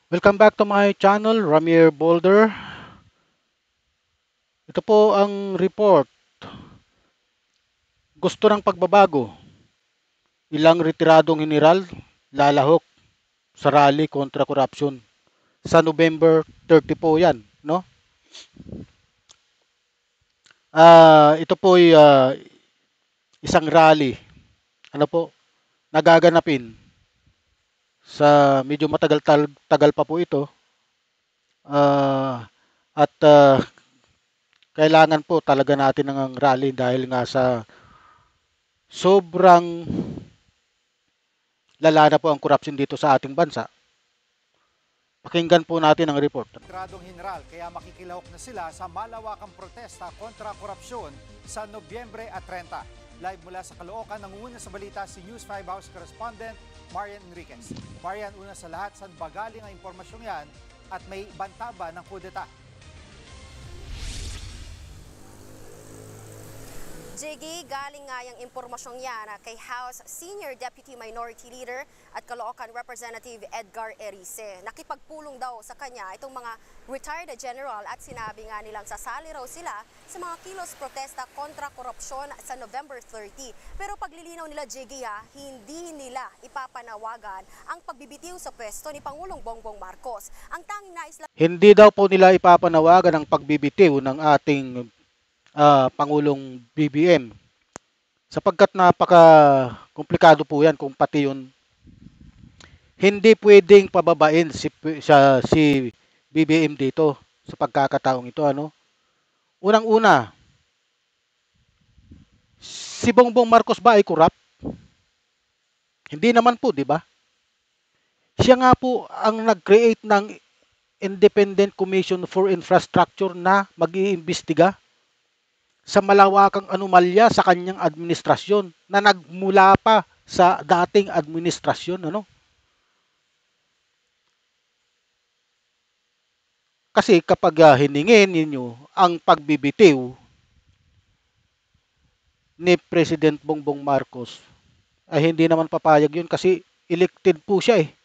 Welcome back to my channel, Ramir Boulder. Ito po ang report. Gusto ng pagbabago. Ilang retiradong general lalahok sa rally kontra korupsyon. Sa November 30 po yan, no? Ito po ay isang rally. Ano po? Nagaganapin sa medyo tagal pa po ito. At kailangan po talaga natin ng rally dahil nga sa sobrang lala na po ang korupsyon dito sa ating bansa. Pakinggan po natin ang report. Gradong General, kaya makikilahok na sila sa malawakang protesta kontra korupsyon sa Nobyembre at 30. Live mula sa Caloocan, nangunguna sa balita si News 5 House Correspondent Marian Enriquez. Marian, una sa lahat, saan ba galing ang impormasyong yan at may banta ba ng kudeta? Jiggy, galing nga yung impormasyong yan kay House Senior Deputy Minority Leader at Caloocan Representative Edgar Erice. Nakipagpulong daw sa kanya itong mga retired general at sinabi nga nilang sasali raw sila sa mga kilos protesta kontra korupsyon sa November 30. Pero paglilinaw nila, Jiggy, hindi nila ipapanawagan ang pagbibitiw sa pwesto ni Pangulong Bongbong Marcos. Ang tanging nais lang... Hindi daw po nila ipapanawagan ang pagbibitiw ng ating Pangulong BBM sapagkat napaka-komplikado po yan kung pati yun hindi pwedeng pababain si BBM dito sa pagkakataong ito. Unang-una, si Bongbong Marcos ba ay corrupt? Hindi naman po, di ba? Siya nga po ang nag-create ng Independent Commission for Infrastructure na mag-iimbestiga sa malawakang anomalya sa kanyang administrasyon na nagmula pa sa dating administrasyon. Kasi kapag hiningin ninyo ang pagbibitiw ni President Bongbong Marcos, ay hindi naman papayag yun kasi elected po siya eh.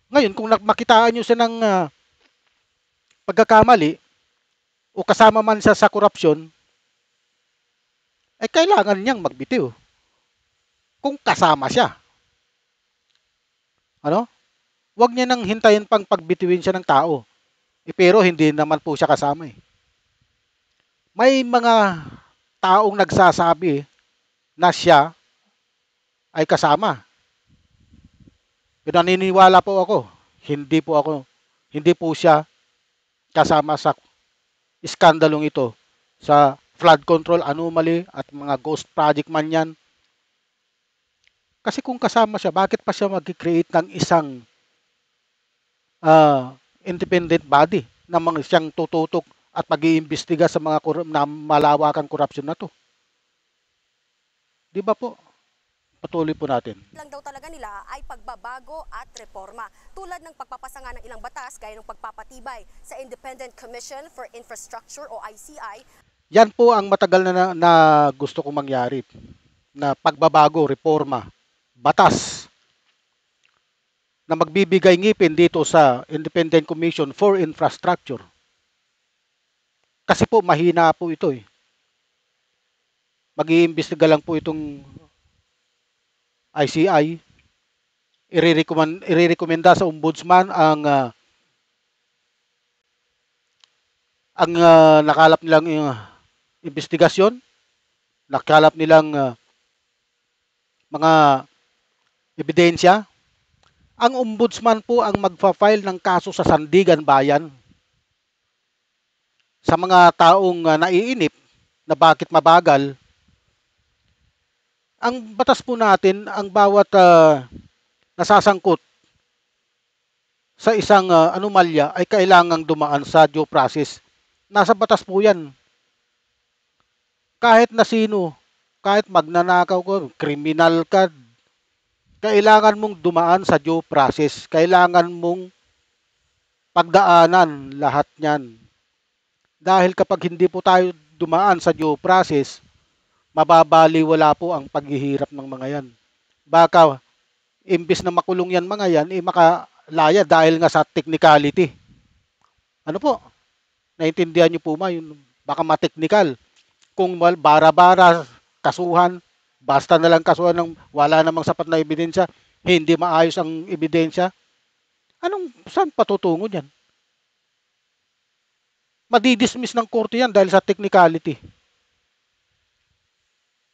Ngayon, kung makitaan nyo siya ng pagkakamali, o kasama man siya sa korupsyon, ay kailangan niyang magbitiw. Kung kasama siya. Huwag niya nang hintayin pang pagbitiwin siya ng tao. Pero hindi naman po siya kasama eh. May mga taong nagsasabi na siya ay kasama. Pero naniniwala po ako, hindi po siya kasama sa iskandalong ito, sa flood control anomaly at mga ghost project man yan. Kasi kung kasama siya, bakit pa siya mag-create ng isang independent body na siyang tututok at mag-iimbestiga sa mga malawakang korupsyon na to? Di ba po? Patuloy po natin. Lang daw talaga nila ay pagbabago at reforma. Tulad ng pagpapasanga ng ilang batas gaya ng pagpapatibay sa Independent Commission for Infrastructure o ICI. Yan po ang matagal na gusto kong mangyari. Na pagbabago, reforma, batas na magbibigay ngipin dito sa Independent Commission for Infrastructure. Kasi po mahina po ito eh. Mag-iimbestiga lang po itong ICI. Irerekomenda sa ombudsman ang nakalap nilang investigasyon, nakalap nilang mga ebidensya. Ang ombudsman po ang magfa-file ng kaso sa Sandigan Bayan sa mga taong naiinip na bakit mabagal. Ang batas po natin, ang bawat nasasangkot sa isang anomalya ay kailangang dumaan sa due process. Nasa batas po yan. Kahit na sino, kahit magnanakaw ko, kriminal ka, kailangan mong dumaan sa due process. Kailangan mong pagdaanan lahat niyan. Dahil kapag hindi po tayo dumaan sa due process, mababaliwala po ang paghihirap ng mga yan. Baka imbis na makulong yan mga yan, makalaya dahil nga sa technicality. Ano po? Naintindihan niyo po ba? Yun, baka ma-technical. Kung bara-bara, kasuhan, basta na lang kasuhan ng wala namang sapat na ebidensya, hindi maayos ang ebidensya, saan patutungo yan? Madidismiss ng korte yan dahil sa technicality.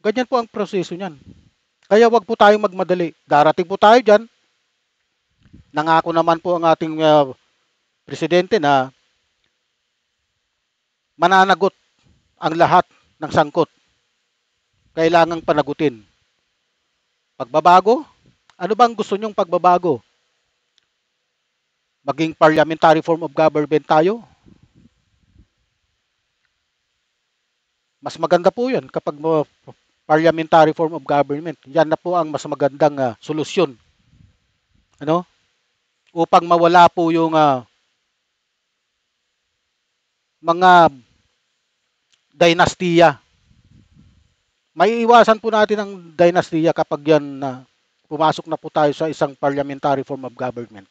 Ganyan po ang proseso niyan. Kaya wag po tayong magmadali. Darating po tayo dyan. Nangako naman po ang ating presidente na mananagot ang lahat ng sangkot. Kailangang panagutin. Pagbabago? Ano ba ang gusto nyong pagbabago? Maging parliamentary form of government tayo? Mas maganda po yan kapag parliamentary form of government. Yan na po ang mas magandang solusyon. Ano? Upang mawala po yung mga dinastiya. Maiiwasan po natin ang dinastiya kapag yan pumasok na po tayo sa isang parliamentary form of government.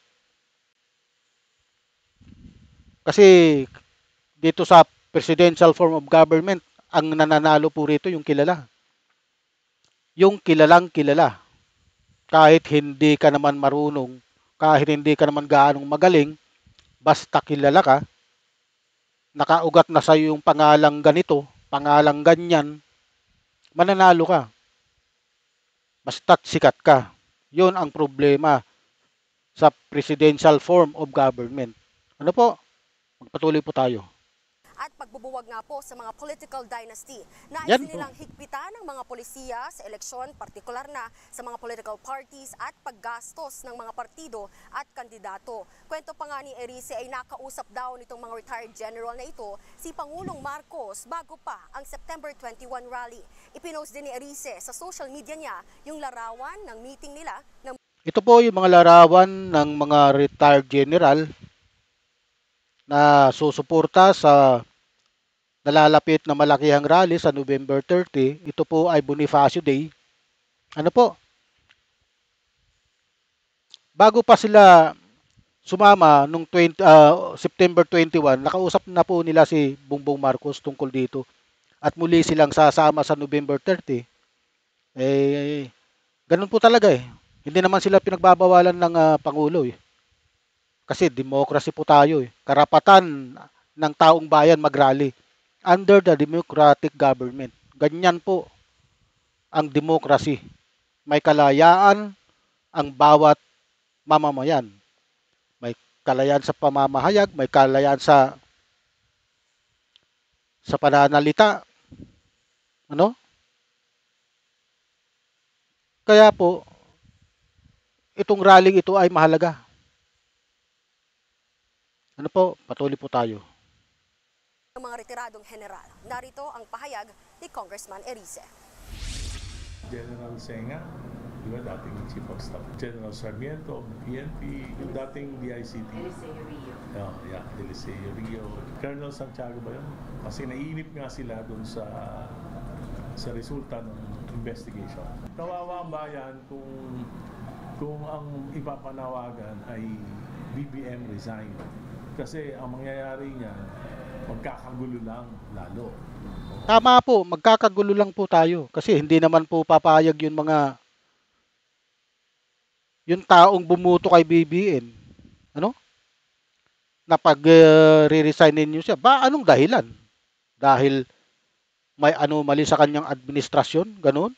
Kasi dito sa presidential form of government, ang nananalo po rito yung kilala. Yung kilalang kilala. Kahit hindi ka naman marunong, kahit hindi ka naman gaanong magaling, basta kilala ka, nakaugat na sa iyo yung pangalang ganito, pangalang ganyan, mananalo ka. Basta't sikat ka. Yun ang problema sa presidential form of government. Ano po? Magpatuloy po tayo. At pagbubuwag nga po sa mga political dynasty. Nais Yan po. nilang higpitan ng mga polisiya sa eleksyon, partikular na sa mga political parties at paggastos ng mga partido at kandidato. Kwento pa nga ni Erice ay nakausap daw nitong mga retired general na ito si Pangulong Marcos bago pa ang September 21 rally. Ipinost din ni Erice sa social media niya yung larawan ng meeting nila ng Ito po yung mga larawan ng mga retired general na susuporta sa nalalapit na malakihang rally sa November 30. Ito po ay Bonifacio Day. Ano po? Bago pa sila sumama nung September 21, nakausap na po nila si Bongbong Marcos tungkol dito. At muli silang sasama sa November 30. Ganun po talaga eh. Hindi naman sila pinagbabawalan ng Pangulo eh. Kasi democracy po tayo eh. Karapatan ng taong bayan mag-rally under the democratic government. Ganyan po ang democracy. May kalayaan ang bawat mamamayan. May kalayaan sa pamamahayag, may kalayaan sa pananalita. Ano? Kaya po, itong rally ito ay mahalaga. Ano po? Patuloy po tayo. ng mga retiradong general. Narito ang pahayag ni Congressman Erice. General Senga, di ba, dating Chief of Staff. General Sarmiento, PNP, yung dating DICT. Eliseo Rio. Eliseo Rio. Colonel Santiago ba yun? Kasi naiinip nga sila dun sa resulta ng investigation. Kawawa ang bayan kung ang ipapanawagan ay BBM resign. Kasi ang mangyayari niya, magkakagulo lang lalo. Tama po, magkakagulo lang po tayo. Kasi hindi naman po papayag yung taong bumuto kay BBM. Ano? Na pag re-resignin niyo siya. Ba, anong dahilan? Dahil may anomaly sa kanyang administrasyon? Ganun?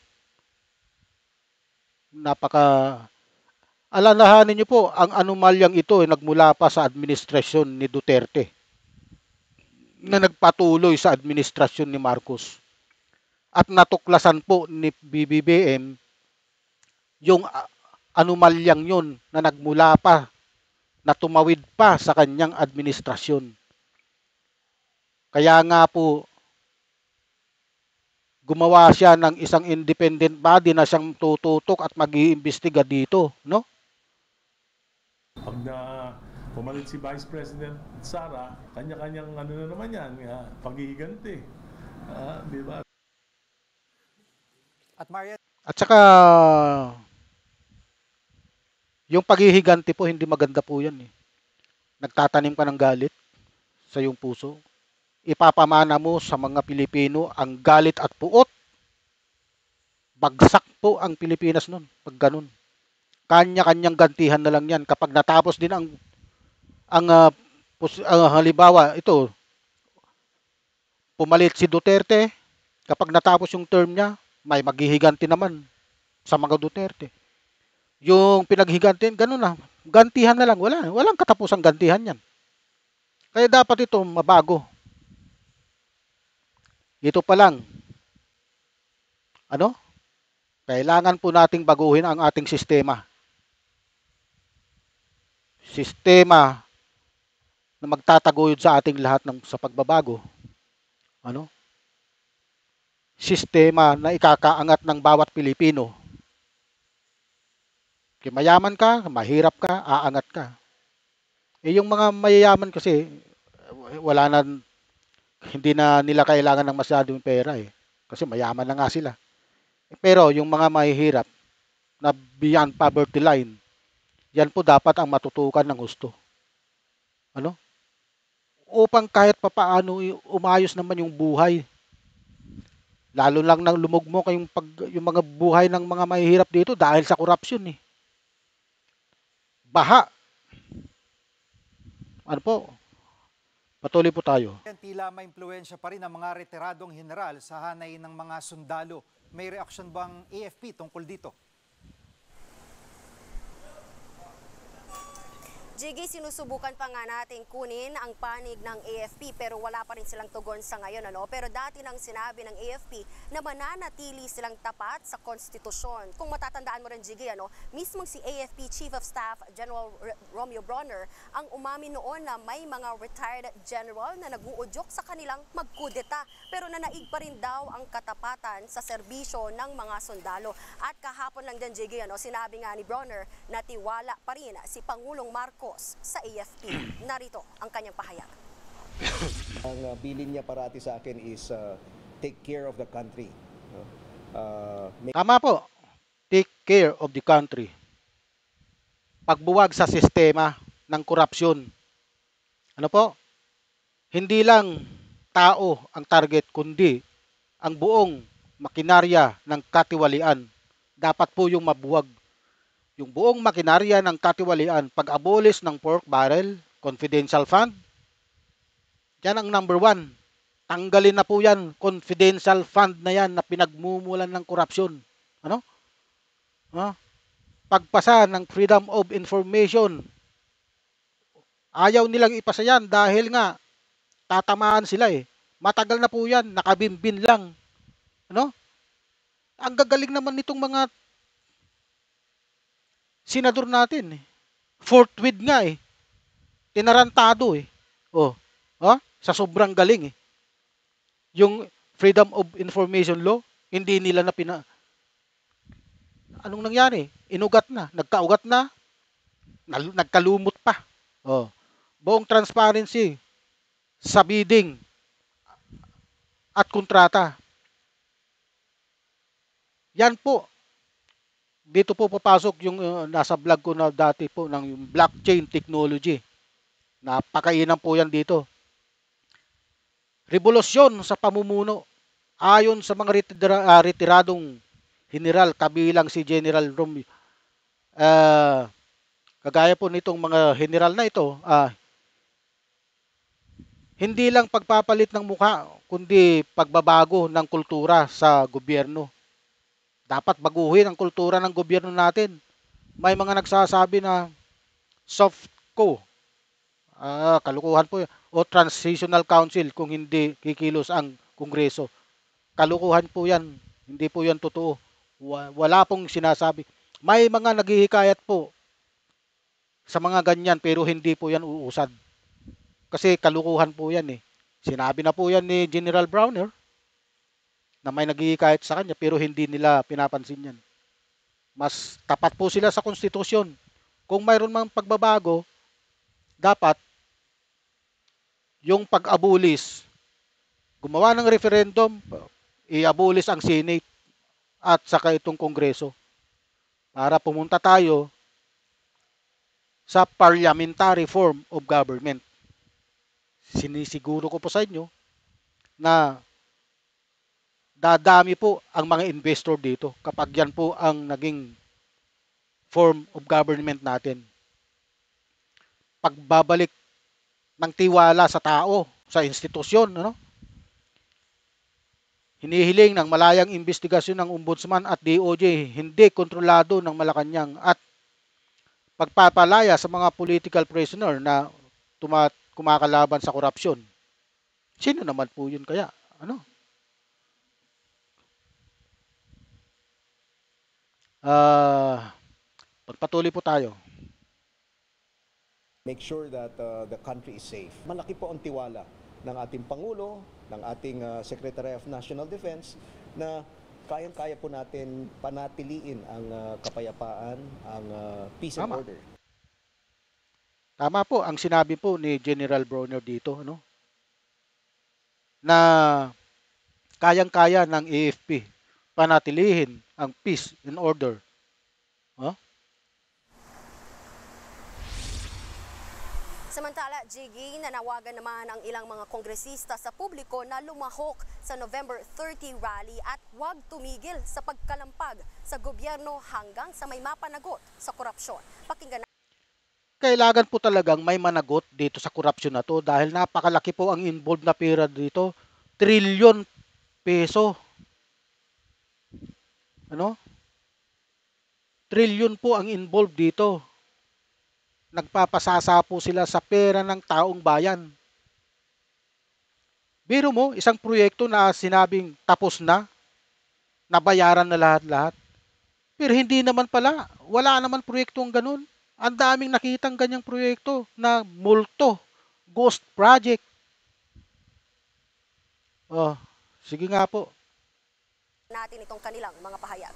Alalahanin niyo po, ang anomalyang ito ay nagmula pa sa administrasyon ni Duterte na nagpatuloy sa administrasyon ni Marcos. At natuklasan po ni BBM yung anomalyang yun na nagmula pa, na tumawid pa sa kanyang administrasyon. Kaya nga po, gumawa siya ng isang independent body na siyang tututok at mag-iimbestiga dito, no? Pag pumalit si Vice President Sara, kanya-kanyang ano na naman yan, paghihiganti. Di ba? At Marian, At saka, Yung paghihiganti po, hindi maganda po yan eh. Nagtatanim ka ng galit sa iyong puso. Ipapamana mo sa mga Pilipino ang galit at puot. Bagsak po ang Pilipinas nun pag ganun. Kanya-kanyang gantihan na lang yan. Kapag natapos din ang halimbawa, ito, pumalit si Duterte, kapag natapos yung term niya, may maghihiganti naman sa mga Duterte. Yung pinaghigantihan, ganun na. Gantihan na lang. Walang katapusang gantihan yan. Kaya dapat ito mabago. Ito pa lang. Ano? Kailangan po nating baguhin ang ating sistema. Sistema na magtataguyod sa ating lahat sa pagbabago. Ano? Sistema na ikakaangat ng bawat Pilipino. Kaya mayaman ka, mahirap ka, aangat ka. Eh yung mga mayayaman kasi, hindi na nila kailangan ng masyadong pera eh. Kasi mayaman na nga sila. Pero yung mga mahihirap na beyond poverty line, yan po dapat ang matutukan ng gusto. Ano? Upang kahit papaano umayos naman yung buhay. Lalo lang nang lumugmok yung mga buhay ng mga mahihirap dito dahil sa korupsyon eh. Baha. Ano po? Patuloy po tayo. Tila may impluwensya pa rin ang mga retiradong general sa hanay ng mga sundalo. May reaksyon bang AFP tungkol dito? Jiggy, sinusubukan pa nga natin kunin ang panig ng AFP pero wala pa rin silang tugon sa ngayon. Pero dati nang sinabi ng AFP na mananatili silang tapat sa konstitusyon. Kung matatandaan mo rin, Jiggy, mismong si AFP Chief of Staff General Romeo Bronner ang umamin noon na may mga retired general na nag-uudyok sa kanilang magkudeta. Pero nanaig pa rin daw ang katapatan sa serbisyo ng mga sundalo. At kahapon lang din, Jiggy, sinabi nga ni Bronner na tiwala pa rin si Pangulong Marcos sa AFP. Narito ang kanyang pahayag. Ang bilin niya parati sa akin is take care of the country. Tama po. Take care of the country. Pagbuwag sa sistema ng korupsyon. Ano po? Hindi lang tao ang target, kundi ang buong makinarya ng katiwalian. Dapat po yung mabuwag. Yung buong makinarya ng katiwalian, pag-abolish ng pork barrel, confidential fund, yan ang number 1. Tanggalin na po yan, confidential fund na yan na pinagmumulan ng korupsyon. Ano? Pagpasa ng Freedom of Information, ayaw nilang ipasa yan dahil nga tatamaan sila eh. Matagal na po yan, nakabimbin lang. Ano? Ang gagaling naman nitong mga senador natin eh. Forthwith nga eh. Tinarantado eh. Sa sobrang galing eh. Yung Freedom of Information Law, hindi nila na anong nangyari? Inugat na, nagkaugat na, nagkalumot pa. Buong transparency sa bidding at kontrata. Yan po. Dito po papasok yung nasa vlog ko na dati po ng yung blockchain technology. Napakainam po yan dito. Revolusyon sa pamumuno. Ayon sa mga retiradong general, kabilang si General Romeo. Kagaya po nitong mga general na ito, hindi lang pagpapalit ng mukha, kundi pagbabago ng kultura sa gobyerno. Dapat baguhin ang kultura ng gobyerno natin. May mga nagsasabi na soft co. Kalukuhan po yan. O transitional council kung hindi kikilos ang kongreso. Kalukuhan po yan. Hindi po yan totoo. Wala pong sinasabi. May mga naghihikayat po sa mga ganyan pero hindi po yan uusad. Kasi kalukuhan po yan eh. Sinabi na po yan ni General Browner na may naghihikayat sa kanya pero hindi nila pinapansin yan. Mas tapat po sila sa konstitusyon. Kung mayroon mang pagbabago, dapat yung pag-abulis, gumawa ng referendum, i-abulis ang Senate at saka itong Kongreso para pumunta tayo sa parliamentary form of government. Sinisiguro ko po sa inyo na dadami po ang mga investor dito kapag yan po ang naging form of government natin. Pagbabalik ng tiwala sa tao, sa institusyon, ano? Hinihiling ng malayang investigasyon ng Ombudsman at DOJ, hindi kontrolado ng Malacanang, at pagpapalaya sa mga political prisoner na kumakalaban sa korupsyon. Sino naman po yun kaya? Ano? Pagpatuloy po tayo. Make sure that the country is safe. Malaki po ang tiwala ng ating Pangulo, ng ating Secretary of National Defense na kayang-kaya po natin panatiliin ang kapayapaan, ang peace and Tama. order. Tama po ang sinabi po ni General Bronner dito, ano? Na kayang-kaya ng AFP panatilihin ang peace and order. Huh? Samantala, Jiggy, nanawagan naman ang ilang mga kongresista sa publiko na lumahok sa November 30 rally at huwag tumigil sa pagkalampag sa gobyerno hanggang sa may mapanagot sa korupsyon. Pakinggan na. Kailangan po talagang may managot dito sa korupsyon na to dahil napakalaki po ang involved na pera dito. Trilyon peso. Ano? Trilyon po ang involved dito. Nagpapasasa po sila sa pera ng taong bayan. Biro mo, isang proyekto na sinabing tapos na, nabayaran na lahat-lahat. Pero hindi naman pala, wala naman proyektong ganun. Ang daming nakitang ganyang proyekto na multo, ghost project. Oh, sige nga po. Natin itong kanilang mga pahayag.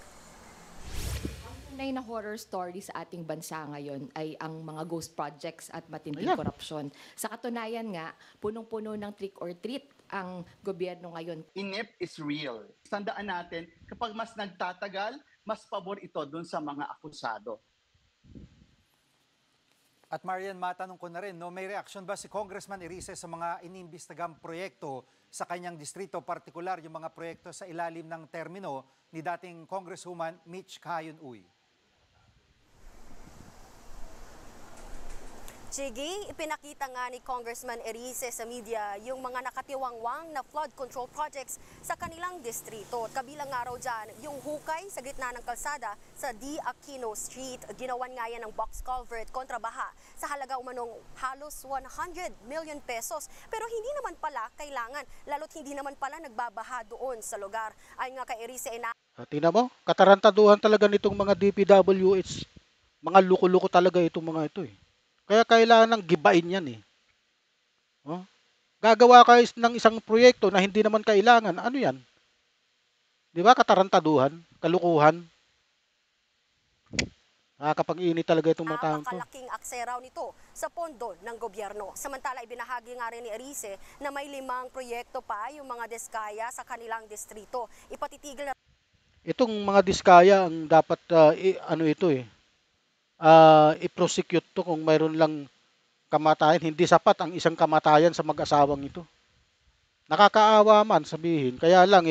Tunay na horror story sa ating bansa ngayon ay ang mga ghost projects at matinding Ayan. korupsyon. Sa katunayan nga, punong-puno ng trick or treat ang gobyerno ngayon. Inept is real. Tandaan natin, kapag mas nagtatagal, mas pabor ito dun sa mga akusado. At Marian, matanong ko na rin, no, may reaksyon ba si Congressman Erice sa mga inimbestigang proyekto sa kanyang distrito, partikular yung mga proyekto sa ilalim ng termino ni dating Congresswoman Mitch Kayon-Uy? Chigi, ipinakita nga ni Congressman Erice sa media yung mga nakatiwangwang na flood control projects sa kanilang distrito. Kabilang nga raw dyan, yung hukay sa gitna ng kalsada sa D. Aquino Street. Ginawan nga yan ng box culvert kontra baha sa halaga umanong halos 100 million pesos. Pero hindi naman pala kailangan, lalo't hindi naman pala nagbabaha doon sa lugar. Ayon nga kay Erice, Tingnan mo, katarantaduhan talaga nitong mga DPWH. Mga luko-luko talaga itong mga ito eh. Kaya kailangan ng gibain yan eh. Oh? Gagawa kayo ng isang proyekto na hindi naman kailangan. Ano yan? Di ba? Katarantaduhan, kalukuhan. Nakakapag-init talaga itong mga taong to. napakalaking akseraw nito sa pondo ng gobyerno. Samantala, ibinahagi nga rin ni Erice na may 5 proyekto pa yung mga diskaya sa kanilang distrito. Ipatitigil na Itong mga diskaya ang dapat i-prosecute to kung mayroon lang kamatayan. Hindi sapat ang isang kamatayan sa mag-asawang ito. Nakakaawa man sabihin. Kaya lang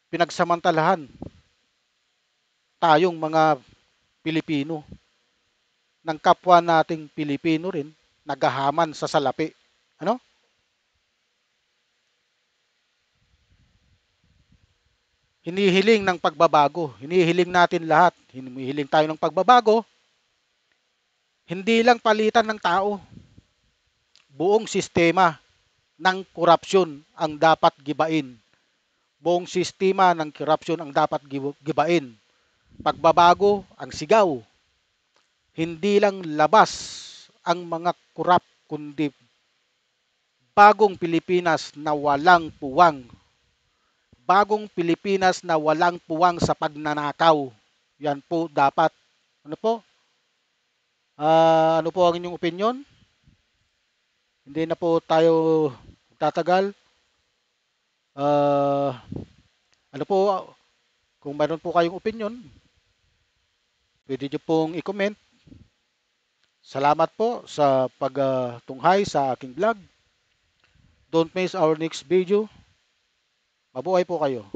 pinagsamantalahan tayong mga Pilipino ng kapwa nating Pilipino rin naghahaman sa salapi. Ano? Hinihiling ng pagbabago. Hinihiling natin lahat. Hinihiling tayo ng pagbabago. Hindi lang palitan ng tao. Buong sistema ng korupsyon ang dapat gibain. Buong sistema ng korupsyon ang dapat gibain. Pagbabago ang sigaw. Hindi lang labas ang mga korap, kundi bagong Pilipinas na walang puwang. Bagong Pilipinas na walang puwang sa pagnanakaw. Yan po dapat. Ano po? Ano po ang inyong opinion? Hindi na po tayo tatagal. Ano po, kung mayroon po kayong opinion, pwede nyo pong i-comment. Salamat po sa pagtunghay sa aking vlog. Don't miss our next video. Mabuhay po kayo.